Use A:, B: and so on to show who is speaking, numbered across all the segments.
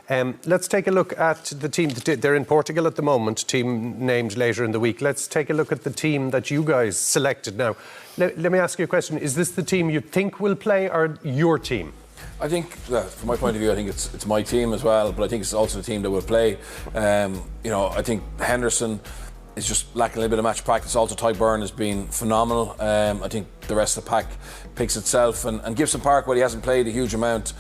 A: Let's take a look at the team. They're in Portugal at the moment, team named later in the week. Let's take a look at the team that you guys selected now. Let me ask you a question. Is this the team you think will play or your team?
B: I think, from my point of view, I think it's my team as well, but I think it's also the team that will play. I think Henderson is just lacking a little bit of match practice. Also, Tyburn has been phenomenal. I think the rest of the pack picks itself. And Gibson-Park, well, he hasn't played a huge amount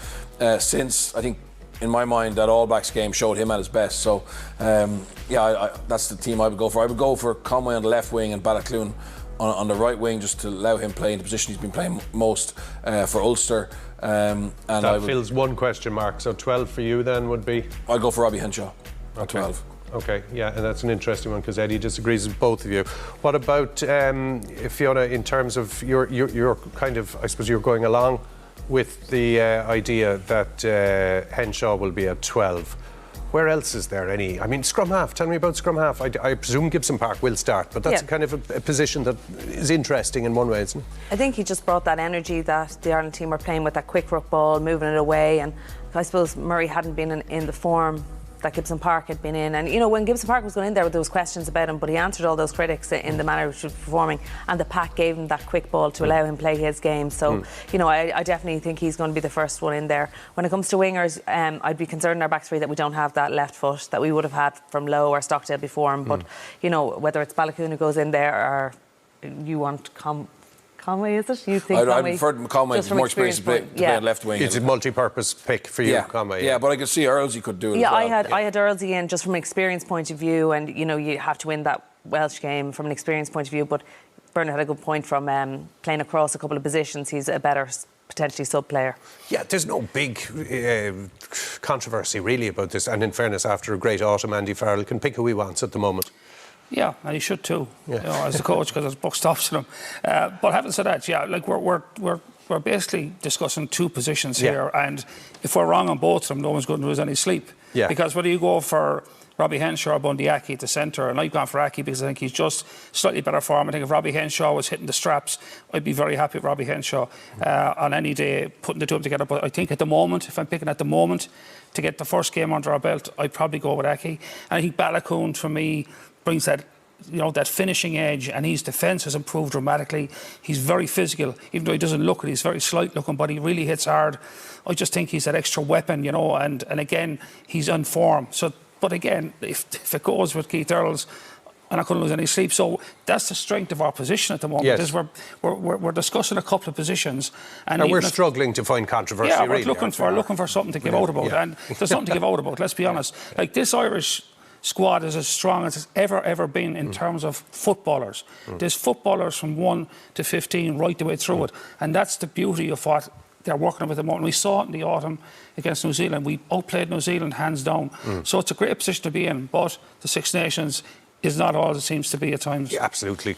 B: since, I think, in my mind, that All Blacks game showed him at his best. So, that's the team I would go for. I would go for Conway on the left wing and Balakloon on the right wing, just to allow him play in the position he's been playing most for Ulster.
A: That fills one question mark. So 12 for you then would be?
B: I'd go for Robbie Henshaw at 12.
A: Okay, yeah, and that's an interesting one because Eddie disagrees with both of you. What about Fiona, in terms of your kind of, I suppose you're going along with the idea that Henshaw will be at 12. Where else is there any? I mean, scrum half. Tell me about scrum half. I presume Gibson-Park will start, but that's kind of a position that is interesting in one way, isn't it?
C: I think he just brought that energy that the Ireland team were playing with, that quick ruck ball, moving it away, and I suppose Murray hadn't been in the form that Gibson-Park had been in. And, you know, when Gibson-Park was going in there was questions about him, but he answered all those critics in the manner he was performing, and the pack gave him that quick ball to allow him play his game. So, you know, I definitely think he's going to be the first one in there. When it comes to wingers, I'd be concerned in our back three that we don't have that left foot that we would have had from Lowe or Stockdale before him. But, you know, whether it's Balakloon who goes in there or you want Conway, is it? You think
B: I prefer Conway, more experience to play on left wing.
A: It's a multi-purpose pick for you, Conway.
B: Yeah, but I could see Earlsey could do it
C: as
B: well.
C: I had Earlsey in just from an experience point of view, and, you know, you have to win that Welsh game from an experience point of view, but Bernard had a good point from playing across a couple of positions. He's a better, potentially, sub-player. Yeah,
A: there's no big controversy, really, about this, and in fairness, after a great autumn, Andy Farrell can pick who he wants at the moment.
D: Yeah, and he should too, you know, as the coach, because there's buck stops in him. But having said that, like we're basically discussing two positions here, and if we're wrong on both of them, no one's going to lose any sleep. Yeah. Because whether you go for Robbie Henshaw or Bundy Aki at the centre, and I've gone for Aki because I think he's just slightly better form. I think if Robbie Henshaw was hitting the straps, I'd be very happy with Robbie Henshaw on any day, putting the two of them together. But I think at the moment, if I'm picking at the moment to get the first game under our belt, I'd probably go with Aki. And I think Balakloon, for me, brings that, you know, that finishing edge, and his defence has improved dramatically. He's very physical, even though he doesn't look it. He's very slight looking, but he really hits hard. I just think he's that extra weapon, you know, and again, he's on form. So, but again, if it goes with Keith Earls, I'm not going to lose any sleep. So that's the strength of our position at the moment. Yes. Is we're discussing a couple of positions, and
A: we're struggling to find controversy.
D: Yeah, we're looking for something to give out about, and there's something to give out about. Let's be honest. Like, this Irish squad is as strong as it's ever been in terms of footballers. There's footballers from 1 to 15 right the way through it, and that's the beauty of what they're working with at the moment. We saw it in the autumn against New Zealand. We outplayed New Zealand hands down. So it's a great position to be in, but the Six Nations is not all it seems to be at times.
A: Yeah, absolutely.